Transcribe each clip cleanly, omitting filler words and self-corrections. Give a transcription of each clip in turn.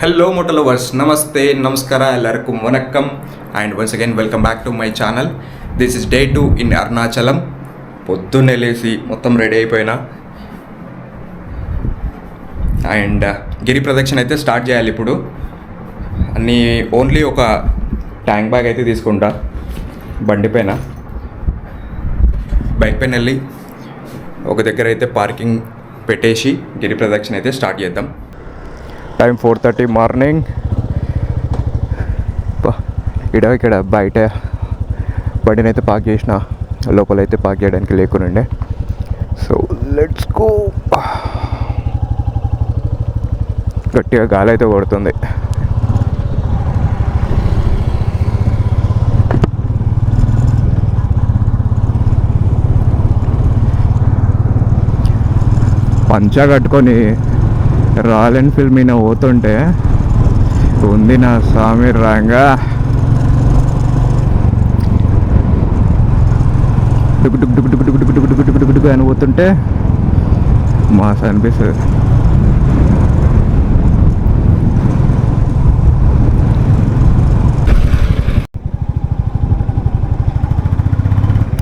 Hello motor lovers, namaste, namaskara, ellarkum vanakkam and once again welcome back to my channel. This is day 2 in Arunachalam. పొద్దున్నే లేసి మొత్తం ready అయిపోయినా and గిరి ప్రదక్షిణ అయితే start చేయాలి. ఇప్పుడు అన్నీ ఓన్లీ ఒక ట్యాంక్ బ్యాగ్ అయితే తీసుకుంటా, బండి పైన బైక్ పైన వెళ్ళి ఒక దగ్గర అయితే పార్కింగ్ పెట్టేసి గిరి ప్రదక్షిణ అయితే స్టార్ట్ చేద్దాం. Time 4:30 morning. ఇక్కడ బయట బండిని అయితే పార్క్ చేసిన, లోపలైతే పార్క్ చేయడానికి లేకునుండే. So let's go. గట్టిగా గాలి అయితే కొడుతుంది. పంచా కట్టుకొని రాయల్ ఎన్ఫీల్డ్ మీద పోతుంటే ఉంది నా స్వామి రంగా. డుక్ డుక్ డుక్ డుక్ డుక్ డుక్ డుక్ డుక్ డుక్ డుక్ అని పోతుంటే మాస్ అనిపిస్తుంది.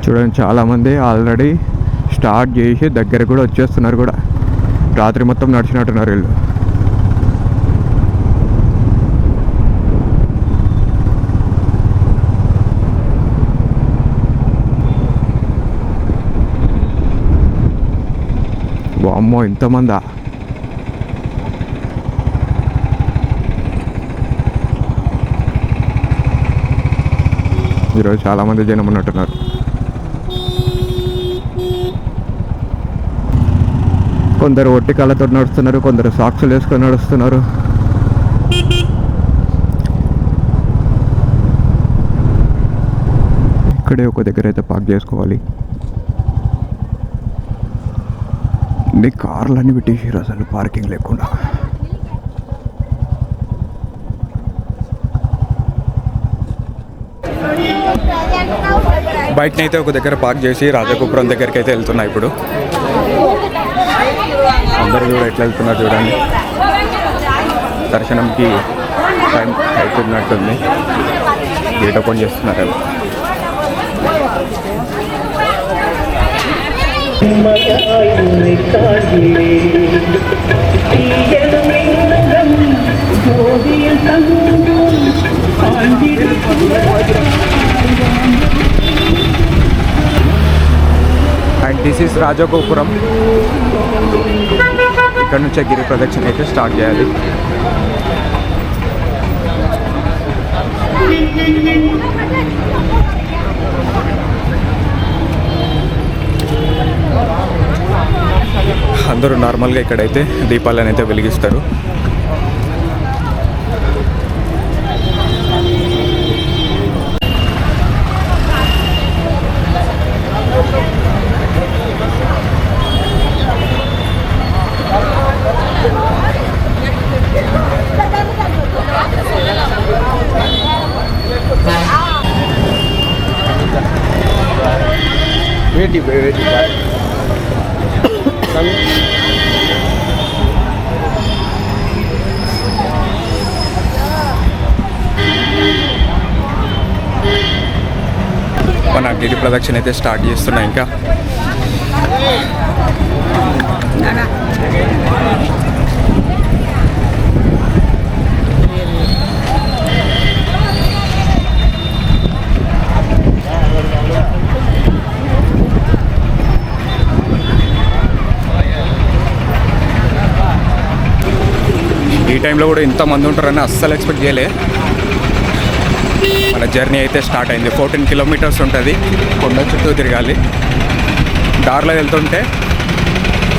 చూడండి, చాలామంది ఆల్రెడీ స్టార్ట్ చేసి దగ్గర కూడా వచ్చేస్తున్నారు కూడా. రాత్రి మొత్తం నడిచినట్టున్నారు వీళ్ళు. వామ్మో, ఇంతమందా! ఈరోజు చాలామంది జనం ఉన్నట్టున్నారు. కొందరు ఒట్టి కళ్ళతో నడుస్తున్నారు, కొందరు సాక్సులు వేసుకొని నడుస్తున్నారు. ఇక్కడే ఒక దగ్గర అయితే పార్క్ చేసుకోవాలి. నీ కార్లన్నీ పెట్టేసారు అసలు పార్కింగ్ లేకుండా. బైక్ని అయితే ఒక దగ్గర పార్క్ చేసి రాజగోపురం దగ్గరికి అయితే వెళ్తున్నా. ఇప్పుడు అందరూ కూడా ఎట్లా వెళ్తున్నారు చూడండి. దర్శనంకి టైం అవుతున్నట్టుంది. గేట్ ఓపెన్ చేస్తున్నారు. అండ్ దిస్ ఈస్ రాజగోపురం. ఇక్కడ నుంచే గిరి ప్రదక్షిణ అయితే స్టార్ట్ చేయాలి. అందరూ నార్మల్గా ఇక్కడైతే దీపాలను అయితే వెలిగిస్తారు. మన గిరి ప్రదక్షిణ అయితే స్టార్ట్ చేస్తున్నా. ఇంకా ఈ టైంలో కూడా ఇంతమంది ఉంటారని అస్సలు ఎక్స్పెక్ట్ చేయలే. మన జర్నీ అయితే స్టార్ట్ అయింది. 14 కిలోమీటర్స్ ఉంటుంది. కొండ చుట్టూ తిరగాలి. దారిలో వెళ్తుంటే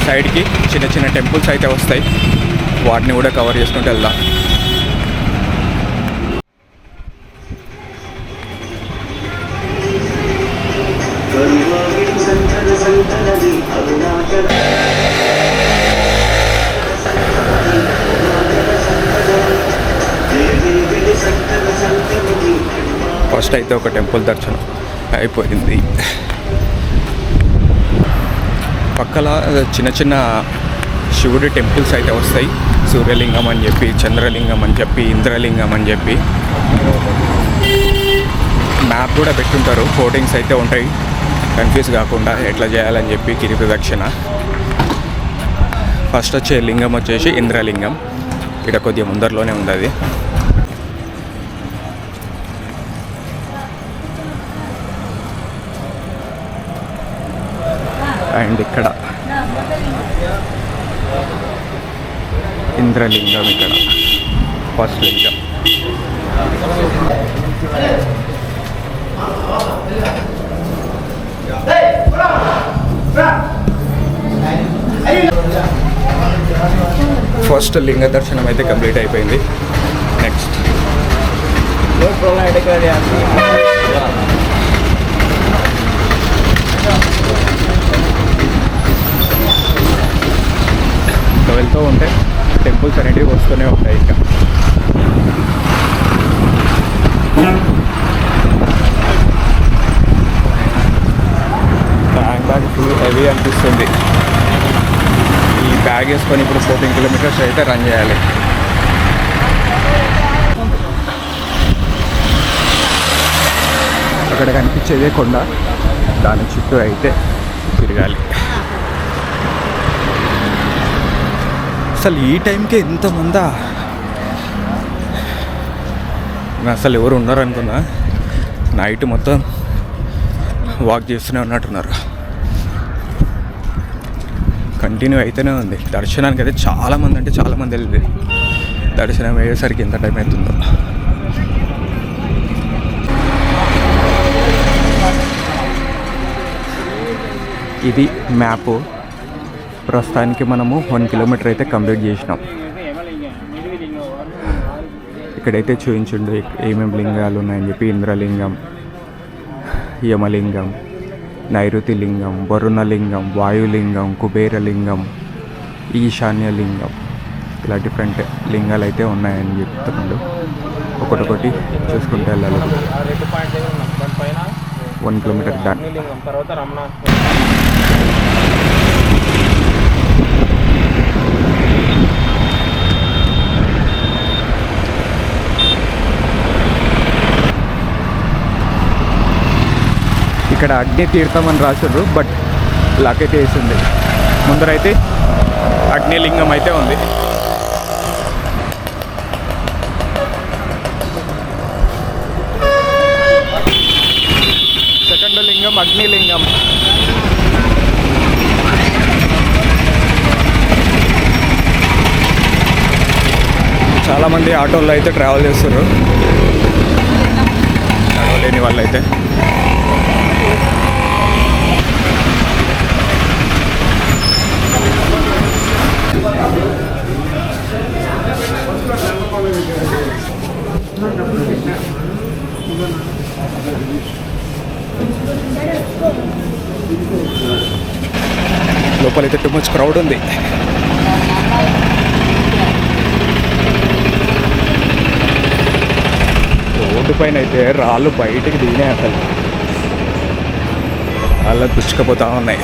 సైడ్కి చిన్న చిన్న టెంపుల్స్ అయితే వస్తాయి. వాటిని కూడా కవర్ చేసుకుంటూ వెళ్దాం. ఫస్ట్ అయితే ఒక టెంపుల్ దర్శనం అయిపోయింది. పక్కల చిన్న చిన్న శివుడి టెంపుల్స్ అయితే వస్తాయి. సూర్యలింగం అని చెప్పి, చంద్రలింగం అని చెప్పి, ఇంద్రలింగం అని చెప్పి మ్యాప్ కూడా పెట్టుంటారు. హోర్డింగ్స్ అయితే ఉంటాయి, కన్ఫ్యూజ్ కాకుండా ఎట్లా చేయాలని చెప్పి. గిరి ప్రదక్షిణ ఫస్ట్ వచ్చే లింగం వచ్చేసి ఇంద్రలింగం. ఇక్కడ కొద్దిగా ముందరలోనే ఉంది అది. అండ్ ఇక్కడ ఇంద్రలింగం, ఇక్కడ ఫస్ట్ లింగం. ఫస్ట్ లింగ దర్శనం అయితే కంప్లీట్ అయిపోయింది. నెక్స్ట్ ఇంకా వెళ్తూ ఉంటే టెంపుల్స్ అనేటివి వస్తూనే ఉంటాయి. ఇంకా బ్యాగ్ ఫుల్ హెవీ అనిపిస్తుంది. ఈ బ్యాగ్ వేసుకొని ఇప్పుడు 14 కిలోమీటర్స్ అయితే రన్ చేయాలి. అక్కడ కనిపించేదే కొండ, దాని చుట్టూ అయితే తిరగాలి. అసలు ఈ టైంకే ఇంతమందా? అసలు ఎవరు ఉన్నారు అనుకున్నా. నైట్ మొత్తం వాక్ చేస్తూనే ఉన్నట్టున్నారు. కంటిన్యూ అయితేనే ఉంది. దర్శనానికి అయితే చాలామంది, అంటే చాలామంది వెళ్ళింది. దర్శనం అయ్యేసరికి ఎంత టైం అవుతుందో. ఇది మ్యాపు. ప్రస్తుతానికి మనము 1 కిలోమీటర్ అయితే కంప్లీట్ చేసినాం. ఇక్కడైతే చూపించుండు ఏమేమి లింగాలు ఉన్నాయని చెప్పి. ఇంద్రలింగం, యమలింగం, నైరుతి లింగం, వరుణలింగం, వాయులింగం, కుబేరలింగం, ఈశాన్యలింగం, ఇలా డిఫరెంట్ లింగాలు అయితే ఉన్నాయని చెప్తున్నాడు. ఒకటొకటి చూసుకుంటూ వెళ్ళాలి. 1 కిలోమీటర్ డన్. ఇక్కడ అగ్ని తీర్థం అని రాశారు, బట్ లాకైతే వేసింది. ముందరైతే అగ్నిలింగం అయితే ఉంది. సెకండ్ లింగం అగ్నిలింగం. చాలామంది ఆటోల్లో అయితే ట్రావెల్ చేస్తారు, నడవలేని వాళ్ళైతే. లోపలైతే టూ మచ్ క్రౌడ్ ఉంది. రోడ్డు పైన అయితే రాళ్ళు బయటికి దిగినాయి. అసలు అలా గుచ్చుకపోతూ ఉన్నాయి.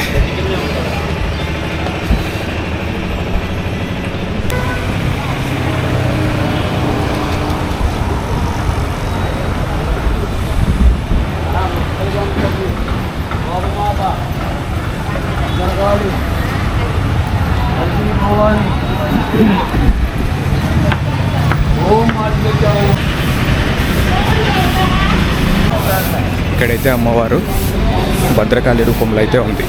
ఇక్కడైతే అమ్మవారు భద్రకాళి రూపంలో అయితే ఉంది.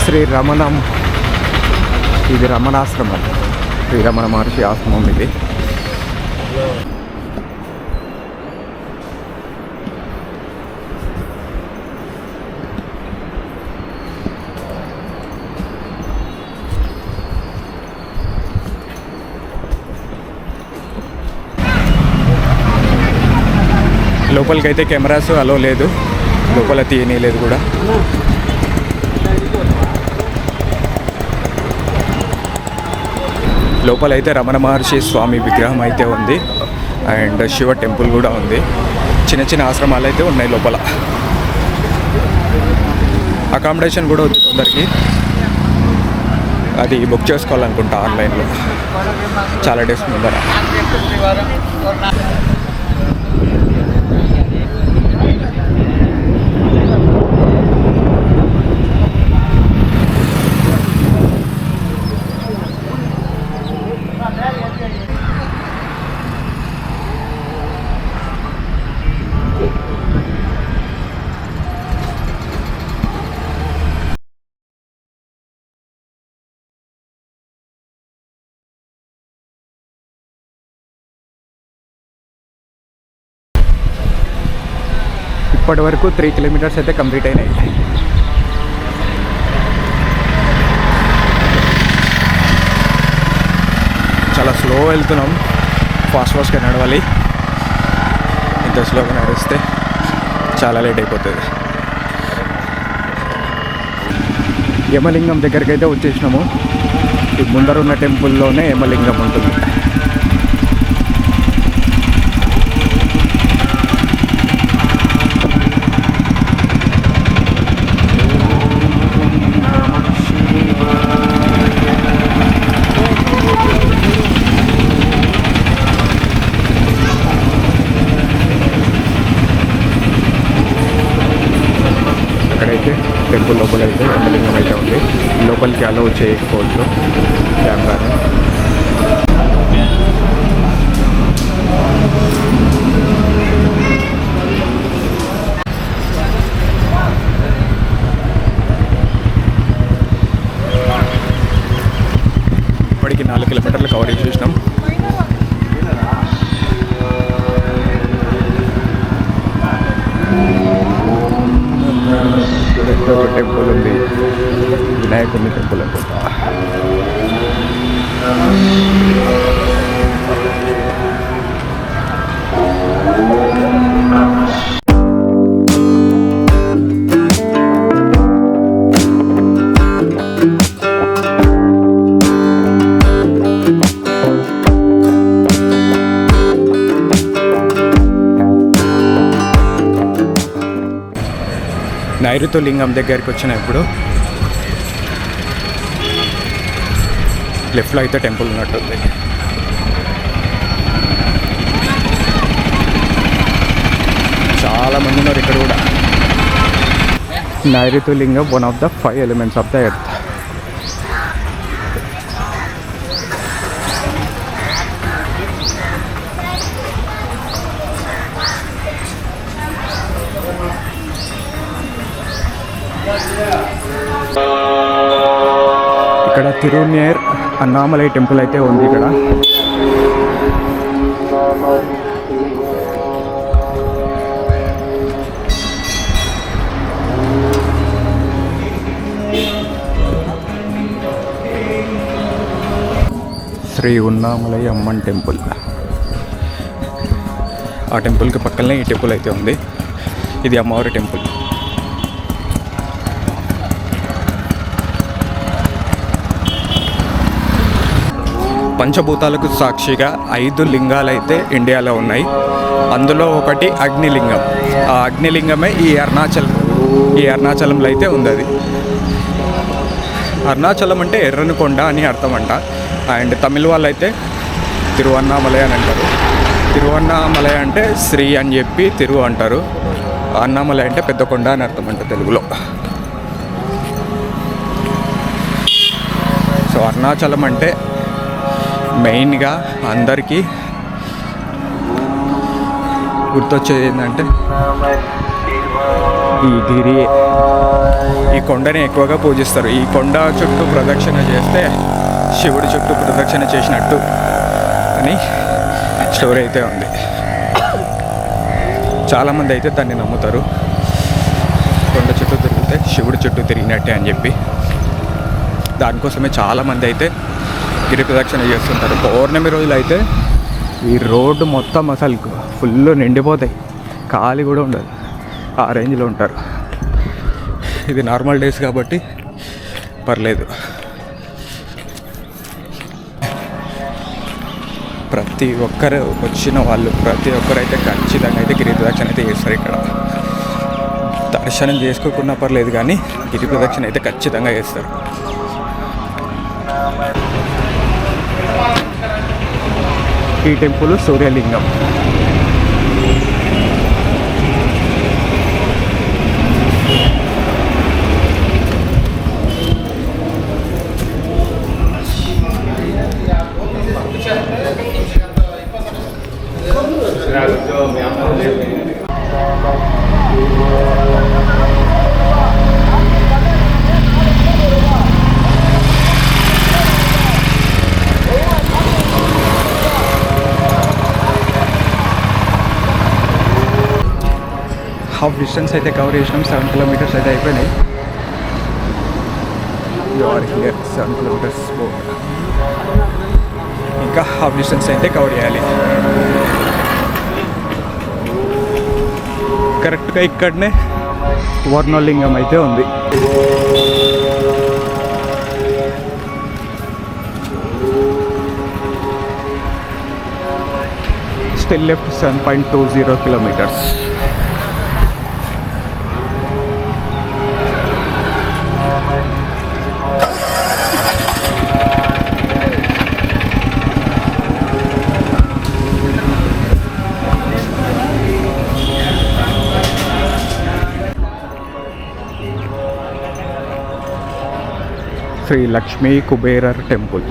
శ్రీ రమణం, ఇది రమణాశ్రమం. శ్రీ రమణ మహర్షి ఆశ్రమం ఇది. లోపలికైతే కెమెరాస్ అలో లేదు, లోపల తీయనీయలేదు కూడా. లోపలైతే రమణ మహర్షి స్వామి విగ్రహం అయితే ఉంది అండ్ శివ టెంపుల్ కూడా ఉంది. చిన్న చిన్న ఆశ్రమాలు అయితే ఉన్నాయి లోపల. అకామిడేషన్ కూడా ఉంది కొందరికి, అది బుక్ చేసుకోవాలనుకుంటా ఆన్లైన్లో చాలా డేస్ ముందర. ఇప్పటి వరకు 3 కిలోమీటర్స్ అయితే కంప్లీట్ అయినాయి. చాలా స్లో వెళ్తున్నాం, ఫాస్ట్గా నడవాలి. ఇంత స్లోగా నడిస్తే చాలా లేట్ అయిపోతుంది. యమలింగం దగ్గరికి అయితే వచ్చేసినాము. ఈ ముందర ఉన్న టెంపుల్లోనే యమలింగం ఉంటుంది. టెంపుల్ లోపల అయితే యమలింగం అయితే ఉంది. లోపలికి అలౌ చేయకపోవచ్చు కెమెరాని. ఇప్పటికి 4 కిలోమీటర్లు కవర్ చేసినాం. టెంపుల్ ఉంది, వినాయకుని టెంపుల్ అనుకుంటా. నైరుతి లింగం దగ్గరికి వచ్చినప్పుడు లెఫ్ట్లో అయితే టెంపుల్ ఉన్నట్టుంది. చాలా మంది ఉన్నారు ఇక్కడ కూడా. నైరుతి లింగం one of the 5 elements of the earth. ఇక్కడ తిరునేర్ అన్నామలై టెంపుల్ అయితే ఉంది. ఇక్కడ శ్రీ ఉన్నామలై అమ్మన్ టెంపుల్. ఆ టెంపుల్కి పక్కనే ఈ టెంపుల్ అయితే ఉంది. ఇది అమ్మవారి టెంపుల్. పంచభూతాలకు సాక్షిగా 5 లింగాలు అయితే ఇండియాలో ఉన్నాయి. అందులో ఒకటి అగ్నిలింగం. ఆ అగ్నిలింగమే ఈ అరుణాచలంలో అయితే ఉంది. అది అరుణాచలం అంటే ఎర్రని కొండ అని అర్థం అంట. అండ్ తమిళ వాళ్ళు అయితే తిరువన్నామలై అని అంటారు. తిరువన్నామలై అంటే శ్రీ అని చెప్పి తిరు అంటారు. అన్నామలై అంటే పెద్ద కొండ అని అర్థం అంట తెలుగులో. సో అరుణాచలం అంటే మెయిన్గా అందరికీ గుర్తొచ్చేది ఏంటంటే ఈ గిరి, ఈ కొండని ఎక్కువగా పూజిస్తారు. ఈ కొండ చుట్టూ ప్రదక్షిణ చేస్తే శివుడి చుట్టూ ప్రదక్షిణ చేసినట్టు అని స్టోరీ అయితే ఉంది. చాలామంది అయితే దాన్ని నమ్ముతారు. కొండ చుట్టూ తిరిగితే శివుడి చుట్టూ తిరిగినట్టే అని చెప్పి. దానికోసమే చాలామంది అయితే గిరి ప్రదక్షిణ చేస్తుంటారు. పౌర్ణమి రోజులు అయితే ఈ రోడ్డు మొత్తం అసలు ఫుల్ నిండిపోతాయి, ఖాళీ కూడా ఉండదు. ఆ రేంజ్లో ఉంటారు. ఇది నార్మల్ డేస్ కాబట్టి పర్లేదు. ప్రతి ఒక్కరు వచ్చిన వాళ్ళు ప్రతి ఒక్కరైతే ఖచ్చితంగా అయితే గిరి ప్రదక్షిణ అయితే చేస్తారు. ఇక్కడ దర్శనం చేసుకోకున్నా పర్లేదు కానీ గిరి ప్రదక్షిణ అయితే ఖచ్చితంగా చేస్తారు. ఈ టెంపుల్ సూర్యలింగం. హాఫ్ డిస్టెన్స్ అయితే కవర్ చేసినాం. 7 కిలోమీటర్స్ అయితే అయిపోయినాయి. You are here 7 kilometres. ఇంకా హాఫ్ డిస్టెన్స్ అయితే కవర్ చేయాలి. కరెక్ట్గా ఇక్కడనే వర్ణలింగం అయితే ఉంది. Still left 7.20 kilometres. Shri Lakshmi Kuberar temple.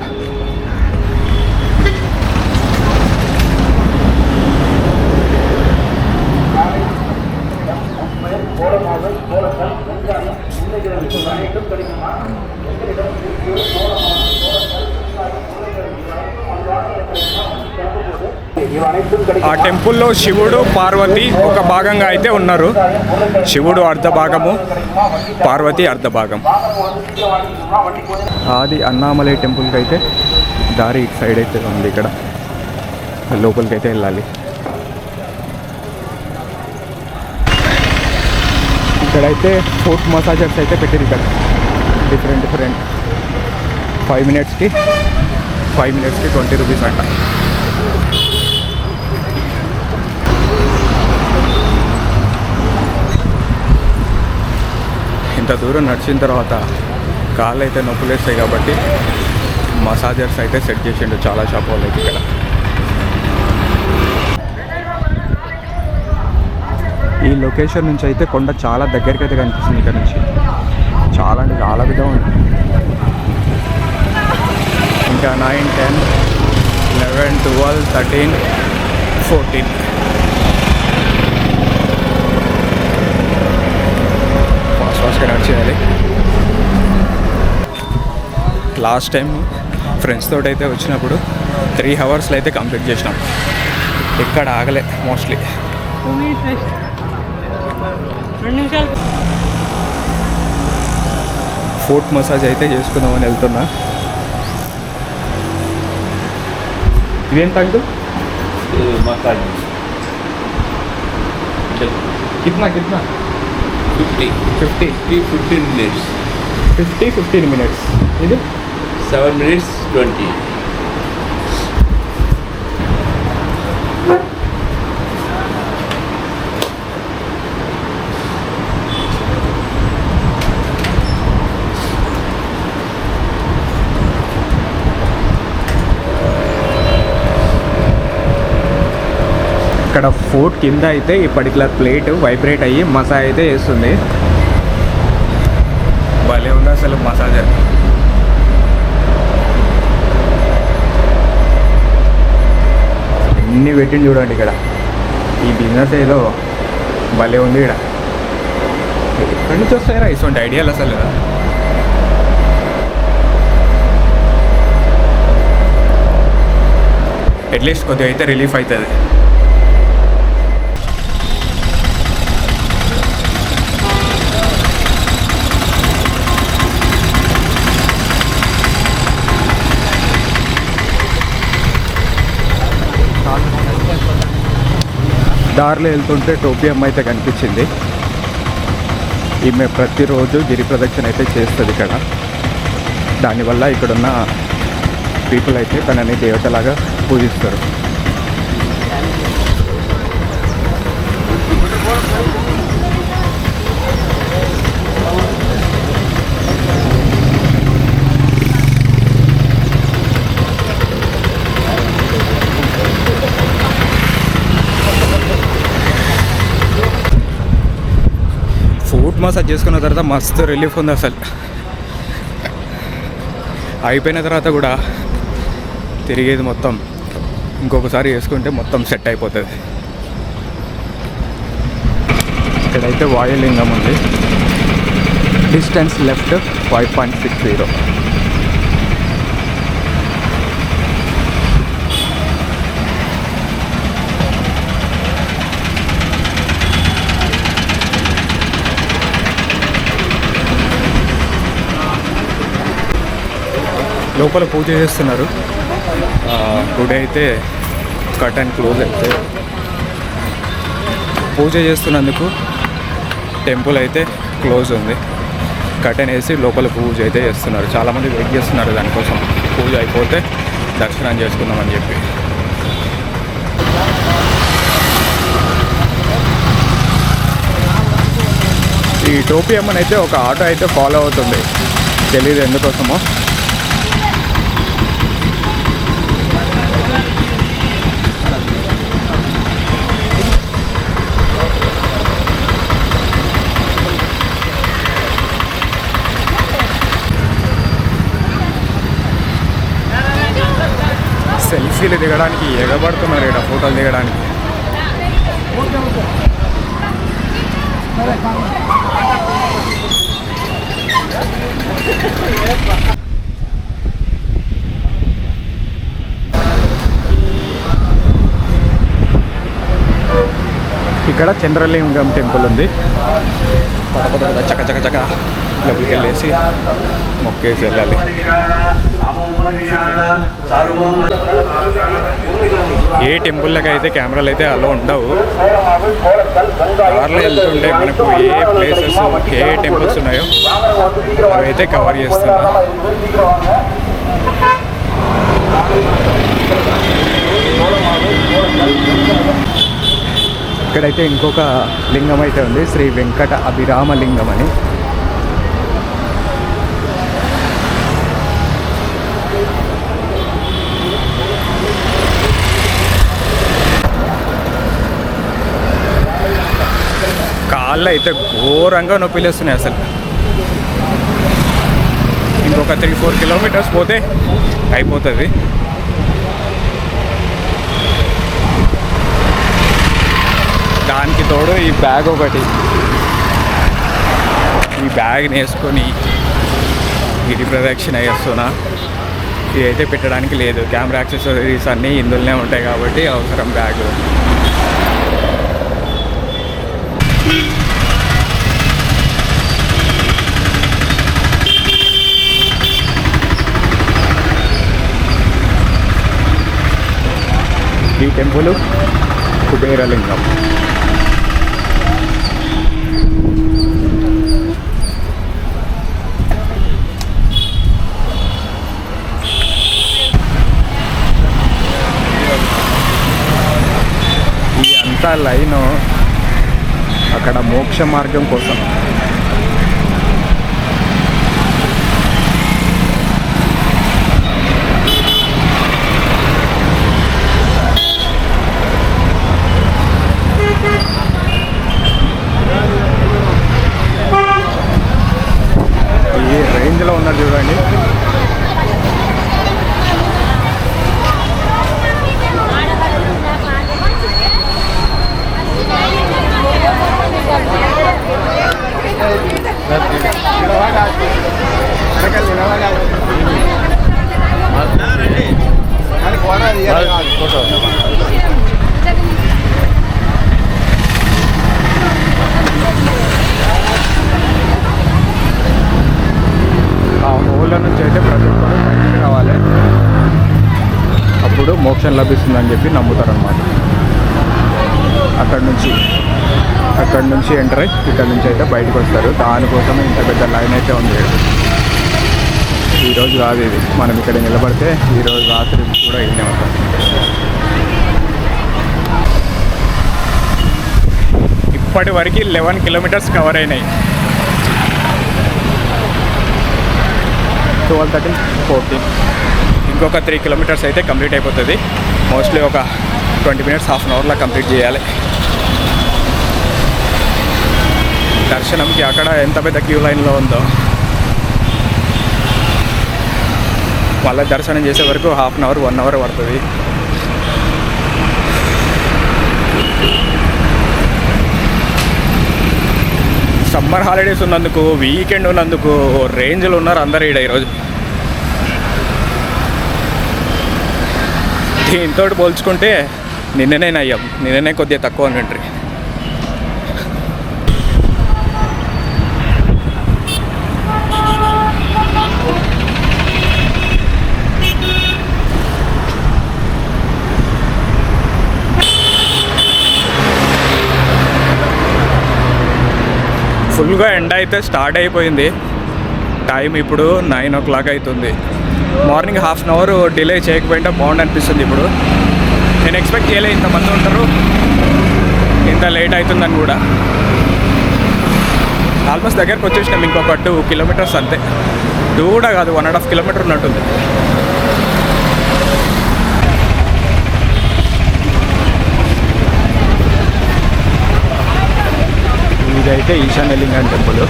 ఆ టెంపుల్లో శివుడు పార్వతి ఒక భాగంగా అయితే ఉన్నారు. శివుడు అర్ధ భాగము, పార్వతి అర్ధ భాగం. ఆది అన్నామలై టెంపుల్కి అయితే దారి ఇటు సైడ్ అయితే ఉంది. ఇక్కడ లోపలికి అయితే వెళ్ళాలి. ఇక్కడైతే ఫుట్ మసాజర్స్ అయితే పెట్టారు. ఇక్కడ డిఫరెంట్ 5 మినిట్స్కి 20 రూపీస్ అంట. ఇంత దూరం నడిచిన తర్వాత కాళ్ళు అయితే నొప్పులు వేస్తాయి కాబట్టి మసాజర్స్ అయితే సెట్ చేసిండు చాలా షాప్ వాళ్ళకి. ఇక్కడ ఈ లొకేషన్ నుంచి అయితే కొండ చాలా దగ్గరికి అయితే కనిపిస్తుంది. ఇక్కడ నుంచి చాలా అంటే చాలా పెద్దగా ఉంది. ఇంకా 9, 10, 11, 12, 13, 14 ఫాస్ట్గా నడిచేయాలి. లాస్ట్ టైం ఫ్రెండ్స్ తోటి అయితే వచ్చినప్పుడు 3 అవర్స్లో అయితే కంప్లీట్ చేసినాం. ఎక్కడ ఆగలే మోస్ట్లీ. ఫుట్ మసాజ్ అయితే చేసుకుందామని వెళ్తున్నా. ఇదేం తగ్గు మసాజ్ కిतना 15 minutes. 15 minutes. ఇది 7 minutes 20. ఇక్కడ ఫుట్ కింద అయితే ఈ పర్టికులర్ ప్లేట్ వైబ్రేట్ అయ్యి మసాజ్ అయితే చేస్తుంది. భలే ఉంది అసలు మసాజర్. ఎన్ని పెట్టింది చూడండి ఇక్కడ. ఈ బిజినెస్ ఏదో భలే ఉంది ఇక్కడ. ఎక్కడి నుంచి వస్తాయరా ఇటువంటి ఐడియాలు అసలు. అట్లీస్ట్ కొద్దిగా అయితే రిలీఫ్ అవుతుంది. దారిలో వెళ్తుంటే టోపీ అమ్మ అయితే కనిపించింది. ఈమె ప్రతిరోజు గిరి ప్రదక్షిణ అయితే చేస్తుంది ఇక్కడ. దానివల్ల ఇక్కడున్న పీపుల్ అయితే తనని దేవతలాగా పూజిస్తారు. మసాజ్ చేసుకున్న తర్వాత మస్తు రిలీఫ్ ఉంది అసలు. అయిపోయిన తర్వాత కూడా తిరిగేది మొత్తం ఇంకొకసారి వేసుకుంటే మొత్తం సెట్ అయిపోతుంది. ఇక్కడైతే వాయులింగం ఉంది. Distance left 5.60. లోపల పూజ చేస్తున్నారు. టుడే అయితే కర్టన్ క్లోజ్ అయితే పూజ చేస్తున్నందుకు టెంపుల్ అయితే క్లోజ్ ఉంది. కర్టన్ వేసి లోపల పూజ అయితే చేస్తున్నారు. చాలామంది వెయిట్ చేస్తున్నారు దానికోసం. పూజ అయిపోతే దర్శనం చేసుకుందామని చెప్పి. ఈ టోపీ అమ్మని అయితే ఒక ఆటో అయితే ఫాలో అవుతుంది, తెలీదు ఎందుకోసమో. సెల్ఫీలు దిగడానికి ఎగబడుతున్నారు ఇక్కడ, ఫోటోలు దిగడానికి. ఇక్కడ చంద్రలింగం టెంపుల్ ఉంది. చక చక చక లోపలికి వెళ్ళేసి మొక్కేసి వెళ్ళాలి. ఏ టెంపుల్లోకి అయితే కెమెరాలు అయితే అలా ఉండవు. కార్లో వెళ్తుంటే మనకు ఏ ప్లేసెస్, ఏ టెంపుల్స్ ఉన్నాయో అవైతే కవర్ చేస్తున్నా. ఇక్కడైతే ఇంకొక లింగం అయితే ఉంది, శ్రీ వెంకట అభిరామ లింగం అని. కాళ్ళు అయితే ఘోరంగా నొప్పిలేస్తున్నాయి అసలు. ఇంకొక 3-4 కిలోమీటర్స్ పోతే అయిపోతుంది. దానికి తోడు ఈ బ్యాగ్ ఒకటి, ఈ బ్యాగ్ని వేసుకొని గిరి ప్రదక్షిణ చేస్తున్నా. ఇది అయితే పెట్టడానికి లేదు, కెమెరా యాక్సెసరీస్ అన్నీ ఇందులోనే ఉంటాయి కాబట్టి అవసరం బ్యాగ్. ఈ టెంపుల్ కుబేరలింగం. ఈ అంతా లైను అక్కడ మోక్ష మార్గం కోసం. ఈ రేంజ్లో ఉన్నారు చూడండి. ఆ ఊళ్ళ నుంచి అయితే ప్రతి ఒక్కరు బయటికి రావాలి, అప్పుడు మోక్షం లభిస్తుందని చెప్పి నమ్ముతారనమాట. అక్కడి నుంచి ఎంటర్ అయ్యి ఇక్కడ నుంచి అయితే బయటకు వస్తారు. దానికోసమే ఇంత పెద్ద లైన్ అయితే ఉంది. ఈరోజు కాదు ఇది, మనం ఇక్కడ నిలబడితే ఈరోజు రాత్రి కూడా ఇన్నే ఉంటాం. ఇప్పటి వరకు 11 కిలోమీటర్స్ కవర్ అయినాయి. 12, 13, 14. ఇంకొక 3 కిలోమీటర్స్ అయితే కంప్లీట్ అయిపోతుంది. మోస్ట్లీ ఒక 20 మినిట్స్, హాఫ్ అన్ అవర్లో కంప్లీట్ చేయాలి. దర్శనంకి అక్కడ ఎంత పెద్ద క్యూ లైన్లో ఉందో. వాళ్ళ దర్శనం చేసే వరకు 1/2 అవర్ 1 అవర్ పడుతుంది. సమ్మర్ హాలిడేస్ ఉన్నందుకు, వీకెండ్ ఉన్నందుకు రేంజ్లో ఉన్నారు అందరు ఈడ ఈరోజు. దీంతో పోల్చుకుంటే నిన్ననే అయ్యాం, నిన్ననే కొద్దిగా తక్కువ ఉన్నట్టు. ఫుల్గా ఎండ అయితే స్టార్ట్ అయిపోయింది. టైం ఇప్పుడు 9 o'clock అవుతుంది. మార్నింగ్ 1/2 అవర్ డిలే చేయకపోయింటే బాగుండు అనిపిస్తుంది. ఇప్పుడు నేను ఎక్స్పెక్ట్ చేయలేదు ఇంతమంది ఉంటారు, ఇంత లేట్ అవుతుందని కూడా. ఆల్మోస్ట్ దగ్గరకు వచ్చేసినాం, ఇంకొక 2 kilometers అంతే. 2 కూడా కాదు, 1.5 kilometers ఉన్నట్టుంది. ఇదైతే ఈశాన్యలింగం టెంపుల్.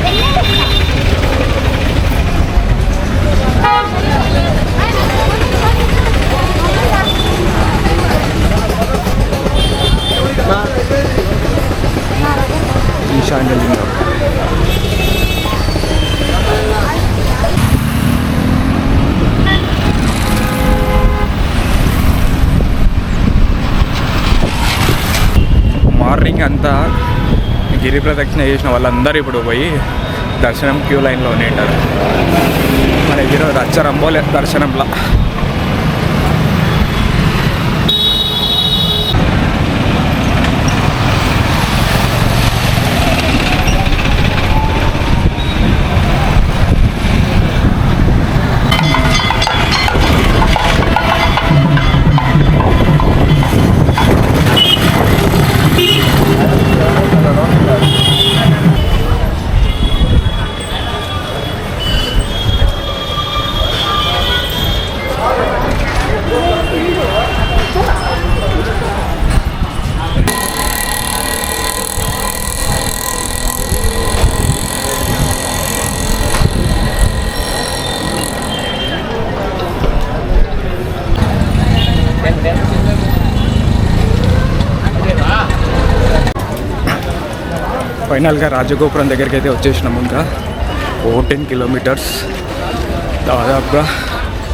ఈశాన్యలింగం మార్నింగ్ అంతా గిరి ప్రదక్షిణ చేసిన వాళ్ళందరూ ఇప్పుడు పోయి దర్శనం క్యూ లైన్లో ఉంటారు. మన ఈరోజు రచ్చరంబోలే దర్శనంలా. ఫైనల్గా రాజగోపురం దగ్గరికి అయితే వచ్చేసినాము. ఇంకా 14 kilometers, దాదాపుగా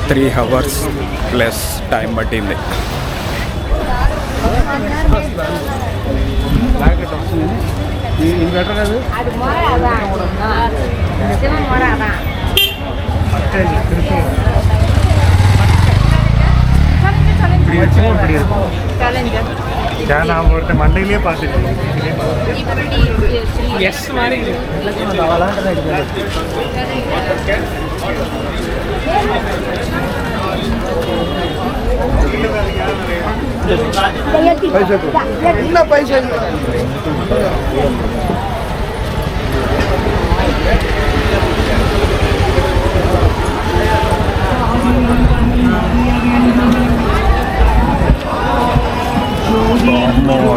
3 hours ప్లస్ టైం పట్టింది. क्या नाम बोलते मंडली पास यस हमारे पैसे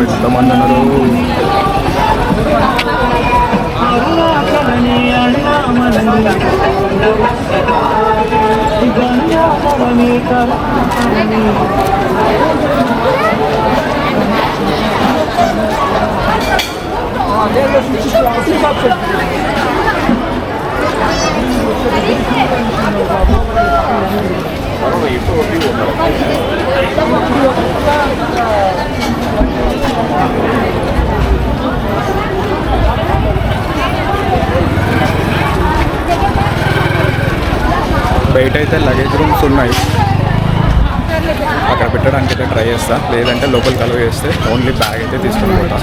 ఎంతమంది ఉన్నారు. బయట అయితే లగేజ్ రూమ్స్ ఉన్నాయి, అక్కడ పెట్టడానికి అయితే ట్రై చేస్తా. లేదంటే లోపలికి అలవ్ చేస్తే ఓన్లీ బ్యాగ్ అయితే తీసుకుని పోతా.